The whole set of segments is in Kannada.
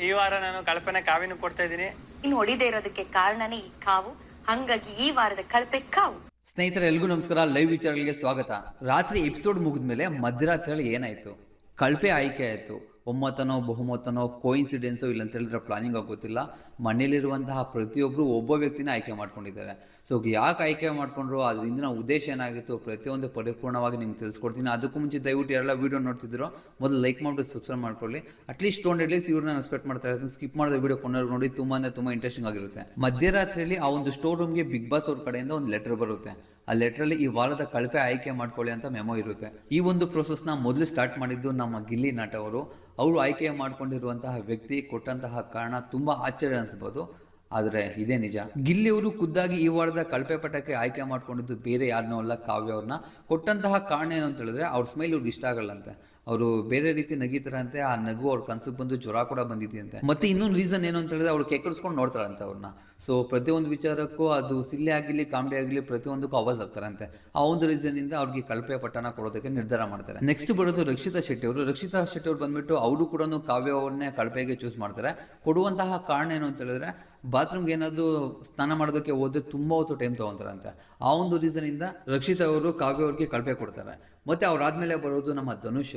ಈ ವಾರ ನಾನು ಕಲ್ಪನೆ ಕಾವಿನ ಕೊಡ್ತಾ ಇದ್ದೀನಿ. ಇನ್ನು ಹೊಡಿದೇ ಇರೋದಕ್ಕೆ ಕಾರಣನೇ ಈ ಕಾವು. ಹಂಗಾಗಿ ಈ ವಾರದ ಕಳಪೆ ಕಾವು. ಸ್ನೇಹಿತರೆ, ಎಲ್ರಿಗೂ ನಮಸ್ಕಾರ. ಲೈವ್ ವಿಚಾರಗಳಿಗೆ ಸ್ವಾಗತ. ರಾತ್ರಿ ಎಪಿಸೋಡ್ ಮುಗಿದ್ಮೇಲೆ ಮಧ್ಯರಾತ್ರಿಯಲ್ಲಿ ಏನಾಯ್ತು? ಕಳಪೆ ಆಯ್ಕೆ ಆಯ್ತು. ಒಮ್ಮತನೋ ಬಹುಮತನೋ ಕೋಇನ್ಸಿಡೆನ್ಸೋ ಇಲ್ಲ ಅಂತ ಹೇಳಿದ್ರೆ ಪ್ಲಾನಿಂಗ್ ಆಗೋತಿಲ್ಲ. ಮನೇಲಿರುವಂತಹ ಪ್ರತಿಯೊಬ್ಬರು ಒಬ್ಬ ವ್ಯಕ್ತಿನ ಆಯ್ಕೆ ಮಾಡ್ಕೊಂಡಿದ್ದಾರೆ. ಸೊ ಯಾಕೆ ಆಯ್ಕೆ ಮಾಡ್ಕೊಂಡ್ರು, ಅದ್ರ ಹಿಂದಿನ ಉದ್ದೇಶ ಏನಾಗಿತ್ತು, ಪ್ರತಿಯೊಂದು ಪರಿಪೂರ್ಣವಾಗಿ ನಿಮ್ಗೆ ತಿಳಿಸ್ಕೊಡ್ತೀನಿ. ಅದಕ್ಕೂ ಮುಂಚೆ ದಯವಿಟ್ಟು ಎಲ್ಲ ವೀಡಿಯೋ ನೋಡ್ತಿದ್ರು ಮೊದಲು ಲೈಕ್ ಮಾಡಿಬಿಟ್ಟು ಸಬ್ಸ್ಕ್ರೈಬ್ ಮಾಡ್ಕೊಳ್ಳಿ. ಅಟ್ಲೀಸ್ಟ್ 200 ಲೈಕ್ಸ್ ಇವ್ರನ್ನ ಎಕ್ಸ್ಪೆಕ್ಟ್ ಮಾಡ್ತಾ ಇರ್ತೀನಿ. ಸ್ಕಿಪ್ ಮಾಡಿದ ವೀಡಿಯೋ ಕೊಂಡವ್ರು ನೋಡಿ, ತುಂಬಾ ಇಂಟ್ರೆಸ್ಟಿಂಗ್ ಆಗಿರುತ್ತೆ. ಮಧ್ಯರಾತ್ರಿಯಲ್ಲಿ ಆ ಒಂದು ಸ್ಟೋರ್ ರೂಮ್ಗೆ ಬಿಗ್ ಬಾಸ್ ಅವ್ರ ಕಡೆಯಿಂದ ಒಂದು ಲೆಟರ್ ಬರುತ್ತೆ. ಆ ಲೆಟ್ರಲ್ಲಿ ಈ ವಾರದ ಕಳಪೆ ಆಯ್ಕೆ ಮಾಡ್ಕೊಳ್ಳಿ ಅಂತ ಮೆಮೊ ಇರುತ್ತೆ. ಈ ಒಂದು ಪ್ರೋಸೆಸ್ನ ಮೊದಲು ಸ್ಟಾರ್ಟ್ ಮಾಡಿದ್ದು ನಮ್ಮ ಗಿಲ್ಲಿ ನಟ ಅವರು ಆಯ್ಕೆ ಮಾಡ್ಕೊಂಡಿರುವಂತಹ ವ್ಯಕ್ತಿ ಕೊಟ್ಟಂತಹ ಕಾರಣ ತುಂಬಾ ಆಶ್ಚರ್ಯ ಅನಿಸ್ಬೋದು, ಆದರೆ ಇದೇ ನಿಜ. ಗಿಲ್ಲಿ ಅವರು ಖುದ್ದಾಗಿ ಈ ವಾರದ ಕಳಪೆ ಪಟಕ್ಕೆ ಆಯ್ಕೆ ಮಾಡ್ಕೊಂಡಿದ್ದು ಬೇರೆ ಯಾರನ್ನೂ ಅಲ್ಲ, ಕಾವ್ಯ ಅವ್ರನ್ನ. ಕೊಟ್ಟಂತಹ ಕಾರಣ ಏನು ಅಂತ ಹೇಳಿದ್ರೆ, ಅವ್ರ ಸ್ಮೈಲ್ ಇವ್ರಿಗೆ ಇಷ್ಟ ಆಗಲ್ಲಂತೆ. ಅವರು ಬೇರೆ ರೀತಿ ನಗಿತಾರಂತೆ. ಆ ನಗು ಅವ್ರ ಕನ್ಸಿಗೆ ಬಂದು ಜ್ವರ ಕೂಡ ಬಂದಿದೆಯಂತೆ. ಮತ್ತೆ ಇನ್ನೊಂದು ರೀಸನ್ ಏನು ಅಂತ ಹೇಳಿದ್ರೆ, ಅವ್ರು ಕೆಕ್ಕರಿಸ್ಕೊಂಡು ನೋಡ್ತಾರಂತೆ ಅವ್ರನ್ನ. ಸೊ ಪ್ರತಿಯೊಂದು ವಿಚಾರಕ್ಕೂ ಅದು ಸಿಲ್ಲಿ ಆಗಿರಲಿ ಕಾಮಿಡಿ ಆಗಲಿ ಪ್ರತಿಯೊಂದಕ್ಕೂ ಆವಾಜ್ ಆಗ್ತಾರಂತೆ. ಆ ಒಂದು ರೀಸನ್ ಇಂದ ಅವ್ರಿಗೆ ಕಳಪೆ ಪಟ್ಟಣ ಕೊಡೋದಕ್ಕೆ ನಿರ್ಧಾರ ಮಾಡ್ತಾರೆ. ನೆಕ್ಸ್ಟ್ ಬರೋದು ರಕ್ಷಿತಾ ಶೆಟ್ಟಿ ಅವರು ಬಂದ್ಬಿಟ್ಟು ಅವರು ಕೂಡ ಕಾವ್ಯ ಅವ್ರನ್ನೇ ಕಳಪೆಗೆ ಚೂಸ್ ಮಾಡ್ತಾರೆ. ಕೊಡುವಂತಹ ಕಾರಣ ಏನು ಅಂತ ಹೇಳಿದ್ರೆ, ಬಾತ್ರೂಮ್ಗೆ ಏನಾದ್ರು ಸ್ನಾನ ಮಾಡೋದಕ್ಕೆ ಹೋದ್ರೆ ತುಂಬಾ ಹೊತ್ತು ಟೈಮ್ ತಗೊಂತಾರಂತೆ. ಆ ಒಂದು ರೀಸನ್ ಇಂದ ರಕ್ಷಿತಾ ಅವರು ಕಾವ್ಯ ಅವ್ರಿಗೆ ಕಳಪೆ ಕೊಡ್ತಾರೆ. ಮತ್ತೆ ಅವ್ರಾದ್ಮೇಲೆ ಬರೋದು ನಮ್ಮ ಧನುಷ್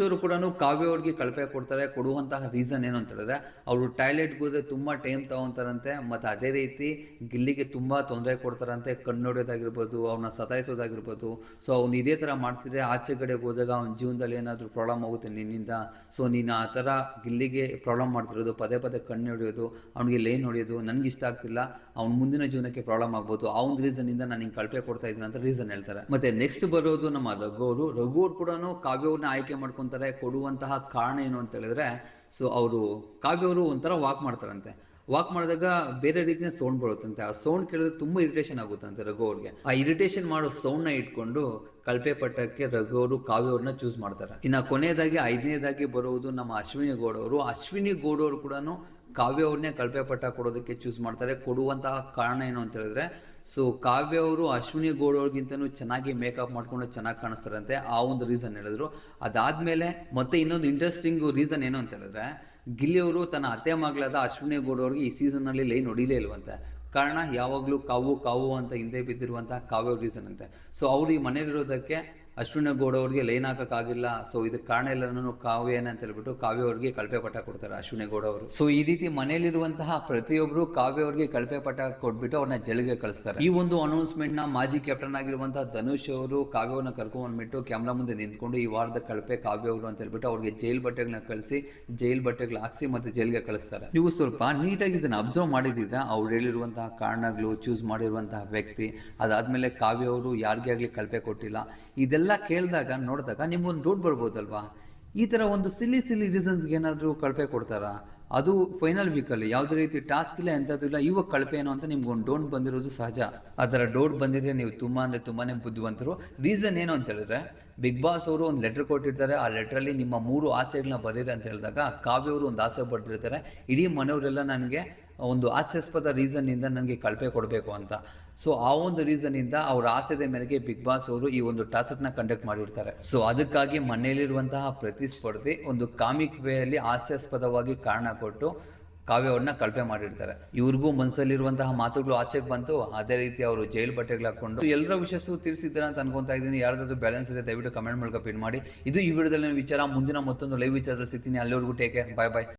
ಅವರು ಕೂಡ ಕಾವ್ಯ ಅವ್ರಿಗೆ ಕಳಪೆ ಕೊಡ್ತಾರೆ. ಕೊಡುವಂತಹ ರೀಸನ್ ಏನು ಅಂತ ಹೇಳಿದ್ರೆ, ಅವರು ಟಾಯ್ಲೆಟ್ಗೆ ಹೋದ್ರೆ ತುಂಬಾ ಟೈಮ್ ತಗೊಂತಾರಂತೆ. ಮತ್ತೆ ಅದೇ ರೀತಿ ಗಿಲ್ಲಿಗೆ ತುಂಬಾ ತೊಂದರೆ ಕೊಡ್ತಾರಂತೆ. ಕಣ್ಣು ಹೊಡೆಯೋದಾಗಿರ್ಬೋದು, ಅವನ್ನ ಸತಾಯಿಸೋದಾಗಿರ್ಬೋದು. ಸೊ ಅವ್ನು ಇದೇ ತರ ಮಾಡ್ತಿದ್ರೆ ಆಚೆ ಕಡೆಗೆ ಹೋದಾಗ ಅವ್ನ ಜೀವನದಲ್ಲಿ ಏನಾದ್ರು ಪ್ರಾಬ್ಲಮ್ ಆಗುತ್ತೆ ನಿನ್ನಿಂದ. ಸೊ ನೀನು ಆ ತರ ಗಿಲ್ಲಿಗೆ ಪ್ರಾಬ್ಲಮ್ ಮಾಡ್ತಿರೋದು, ಪದೇ ಪದೇ ಕಣ್ಣು ಹೊಡೆಯೋದು, ಅವ್ನಿಗೆ ಲೈನ್ ಹೊಡೆಯೋದು ನನಗೆ ಇಷ್ಟ ಆಗ್ತಿಲ್ಲ. ಅವ್ನ ಮುಂದಿನ ಜೀವನಕ್ಕೆ ಪ್ರಾಬ್ಲಮ್ ಆಗ್ಬೋದು. ಆ ಒಂದು ರೀಸನ್ ಇಂದ ನಾನು ಹಿಂಗೆ ಕಳಪೆ ಕೊಡ್ತಾ ಇದ್ದೀನಿ ಅಂತ ರೀಸನ್ ಹೇಳ್ತಾರೆ. ಮತ್ತೆ ನೆಕ್ಸ್ಟ್ ಬರೋದು ನಮ್ಮ ರಘು ಅವರು ಕೂಡ ಕಾವ್ಯವ್ರನ್ನ ಆಯ್ಕೆ ಮಾಡ್ಕೊತಾರೆ. ಕೊಡುವಂತಹ ಕಾರಣ ಏನು ಅಂತ ಹೇಳಿದ್ರೆ, ಸೊ ಅವರು ಕಾವ್ಯವರು ಒಂಥರ ವಾಕ್ ಮಾಡ್ತಾರಂತೆ. ವಾಕ್ ಮಾಡಿದಾಗ ಬೇರೆ ರೀತಿಯ ಸೌಂಡ್ ಬರುತ್ತಂತೆ. ಆ ಸೌಂಡ್ ಕೇಳಿದ್ರೆ ತುಂಬಾ ಇರಿಟೇಷನ್ ಆಗುತ್ತಂತೆ ರಘು ಅವ್ರಿಗೆ. ಆ ಇರಿಟೇಷನ್ ಮಾಡೋ ಸೌಂಡ್ನ ಇಟ್ಕೊಂಡು ಕಳಪೆ ಪಟ್ಟಕ್ಕೆ ರಘು ಅವರು ಕಾವ್ಯ ಅವ್ರನ್ನ ಚೂಸ್ ಮಾಡ್ತಾರೆ. ಇನ್ನು ಕೊನೆಯದಾಗಿ 5ನೇದಾಗಿ ಬರುವುದು ನಮ್ಮ ಅಶ್ವಿನಿ ಗೌಡ ಅವರು ಕೂಡ ಕಾವ್ಯ ಅವ್ರನ್ನೇ ಕಳಪೆ ಪಟ್ಟ ಕೊಡೋದಕ್ಕೆ ಚೂಸ್ ಮಾಡ್ತಾರೆ. ಕೊಡುವಂತಹ ಕಾರಣ ಏನು ಅಂತ ಹೇಳಿದ್ರೆ, ಸೊ ಕಾವ್ಯ ಅವರು ಅಶ್ವಿನಿ ಗೌಡ ಅವ್ರಿಗಿಂತನೂ ಚೆನ್ನಾಗಿ ಮೇಕಪ್ ಮಾಡ್ಕೊಂಡು ಚೆನ್ನಾಗಿ ಕಾಣಿಸ್ತಾರಂತೆ. ಆ ಒಂದು ರೀಸನ್ ಹೇಳಿದ್ರು. ಅದಾದ್ಮೇಲೆ ಮತ್ತೆ ಇನ್ನೊಂದು ಇಂಟ್ರೆಸ್ಟಿಂಗ್ ರೀಸನ್ ಏನು ಅಂತ ಹೇಳಿದ್ರೆ, ಗಿಲ್ಲಿ ಅವರು ತನ್ನ ಅತ್ತೆ ಮಗಳಾದ ಅಶ್ವಿನಿ ಗೌಡ ಅವ್ರಿಗೆ ಈ ಸೀಸನ್ನಲ್ಲಿ ಲೈನ್ ಹೊಡಿಲೇ ಇಲ್ವಂತೆ. ಕಾರಣ ಯಾವಾಗಲೂ ಕಾವು ಅಂತ ಹಿಂದೆ ಬಿದ್ದಿರುವಂತಹ ಕಾವ್ಯ ರೀಸನ್ ಅಂತೆ. ಸೊ ಅವ್ರು ಈ ಮನೇಲಿರೋದಕ್ಕೆ ಅಶ್ವಿನಿ ಗೌಡ ಅವ್ರಿಗೆ ಲೈನ್ ಹಾಕೋಕ್ಕಾಗಿಲ್ಲ. ಸೊ ಇದಕ್ಕೆ ಕಾರಣ ಎಲ್ಲನೂ ಕಾವ್ಯನ ಅಂತ ಹೇಳ್ಬಿಟ್ಟು ಕಾವ್ಯ ಅವ್ರಿಗೆ ಕಳಪೆ ಪಟ್ಟ ಕೊಡ್ತಾರೆ ಅಶ್ವಿನಿ ಗೌಡ ಅವರು. ಸೊ ಈ ರೀತಿ ಮನೆಯಲ್ಲಿರುವಂತಹ ಪ್ರತಿಯೊಬ್ಬರು ಕಾವ್ಯ ಅವ್ರಿಗೆ ಕಳಪೆ ಪಟ್ಟ ಕೊಟ್ಬಿಟ್ಟು ಅವ್ರನ್ನ ಜೈಲಿಗೆ ಕಳಿಸ್ತಾರೆ. ಈ ಒಂದು ಅನೌನ್ಸ್ಮೆಂಟ್ ನ ಮಾಜಿ ಕ್ಯಾಪ್ಟನ್ ಆಗಿರುವಂತಹ ಧನುಷ್ ಅವರು ಕಾವ್ಯವ್ರನ್ನ ಕರ್ಕೊಂಡ್ಬಂದ್ಬಿಟ್ಟು ಕ್ಯಾಮ್ರಾ ಮುಂದೆ ನಿಂತ್ಕೊಂಡು ಈ ವಾರದ ಕಳಪೆ ಕಾವ್ಯ ಅವರು ಅಂತ ಹೇಳ್ಬಿಟ್ಟು ಅವ್ರಿಗೆ ಜೈಲ್ ಬಟ್ಟೆಗಳನ್ನ ಕಳಿಸಿ ಜೈಲ್ ಬಟ್ಟೆಗಳು ಹಾಕ್ಸಿ ಮತ್ತೆ ಜೈಲಿಗೆ ಕಳಿಸ್ತಾರೆ. ನೀವು ಸ್ವಲ್ಪ ನೀಟಾಗಿ ಇದನ್ನ ಅಬ್ಸರ್ವ್ ಮಾಡಿದ್ರೆ, ಅವ್ರು ಹೇಳಿರುವಂತಹ ಕಾರಣಗಳು, ಚೂಸ್ ಮಾಡಿರುವಂತಹ ವ್ಯಕ್ತಿ, ಅದಾದ್ಮೇಲೆ ಕಾವ್ಯ ಅವರು ಯಾರಿಗೇ ಆಗ್ಲಿ ಕಳಪೆ ಕೊಟ್ಟಿಲ್ಲ. ಇದೆಲ್ಲ ಕೇಳಿದಾಗ ನೋಡಿದಾಗ ನಿಮ್ಗೊಂದು ಡೌಟ್ ಬರ್ಬೋದಲ್ವಾ, ಈ ಥರ ಒಂದು ಸಿಲಿ ರೀಸನ್ಸ್ಗೆ ಏನಾದರೂ ಕಳಪೆ ಕೊಡ್ತಾರಾ? ಅದು ಫೈನಲ್ ವೀಕಲ್ಲಿ ಯಾವುದೇ ರೀತಿ ಟಾಸ್ಕ್ ಇಲ್ಲ, ಎಂಥದ್ದು ಇಲ್ಲ, ಇವಾಗ ಕಳಪೆ ಏನೋ ಅಂತ ನಿಮ್ಗೊಂದು ಡೌಟ್ ಬಂದಿರೋದು ಸಹಜ. ಆ ಥರ ಡೌಟ್ ಬಂದಿದ್ರೆ ನೀವು ತುಂಬಾನೇ ಬುದ್ಧಿವಂತರು. ರೀಸನ್ ಏನು ಅಂತ ಹೇಳಿದ್ರೆ, ಬಿಗ್ ಬಾಸ್ ಅವರು ಒಂದು ಲೆಟರ್ ಕೊಟ್ಟಿರ್ತಾರೆ. ಆ ಲೆಟ್ರಲ್ಲಿ ನಿಮ್ಮ 3 ಆಸೆಗಳನ್ನ ಬರೀರಿ ಅಂತ ಹೇಳಿದಾಗ ಕಾವ್ಯ ಅವರು ಒಂದು ಆಸೆ ಬರ್ತಿರ್ತಾರೆ, ಇಡೀ ಮನೆಯವರೆಲ್ಲ ನನಗೆ ಒಂದು ಹಾಸ್ಯಾಸ್ಪದ ರೀಸನ್ನಿಂದ ನನಗೆ ಕಳಪೆ ಕೊಡಬೇಕು ಅಂತ. ಸೊ ಆ ಒಂದು ರೀಸನ್ನಿಂದ ಅವ್ರ ಆಸೆದ ಮೇರೆಗೆ ಬಿಗ್ ಬಾಸ್ ಅವರು ಈ ಒಂದು ಟಾಸ್ಕ್ನ ಕಂಡಕ್ಟ್ ಮಾಡಿರ್ತಾರೆ. ಸೊ ಅದಕ್ಕಾಗಿ ಮನೆಯಲ್ಲಿರುವಂತಹ ಪ್ರತಿಸ್ಪರ್ಧಿ ಒಂದು ಕಾಮಿಕ್ ವೇಯಲ್ಲಿ ಹಾಸ್ಯಾಸ್ಪದವಾಗಿ ಕಾರಣ ಕೊಟ್ಟು ಕಾವ್ಯ ಅವ್ರನ್ನ ಕಳಪೆ ಮಾಡಿರ್ತಾರೆ. ಇವ್ರಿಗೂ ಮನಸ್ಸಲ್ಲಿರುವಂತಹ ಮಾತುಗಳು ಆಚೆಗೆ ಬಂತು. ಅದೇ ರೀತಿ ಅವರು ಜೈಲ್ ಬಟ್ಟೆಗಳು ಹಾಕೊಂಡು ಎಲ್ಲರ ವಿಷಯಸು ತಿಳಿಸಿದ್ದಾರೆ ಅಂತ ಅನ್ಕೊಂತಾ ಇದ್ದೀನಿ. ಯಾರ್ದಾದ್ರು ಬ್ಯಾಲೆನ್ಸ್ ಇದೆ ದಯವಿಟ್ಟು ಕಮೆಂಟ್ ಮೂಲಕ ಪಿನ್ ಮಾಡಿ. ಇದು ಈ ವಿಡಿಯೋದಲ್ಲಿ ವಿಚಾರ. ಮುಂದಿನ ಮತ್ತೊಂದು ಲೈವ್ ವಿಚಾರದಲ್ಲಿ ಸಿಗ್ತೀನಿ. ಅಲ್ಲಿವರೆಗೂ ಟೇಕ್ ಕೇರ್, ಬಾಯ್.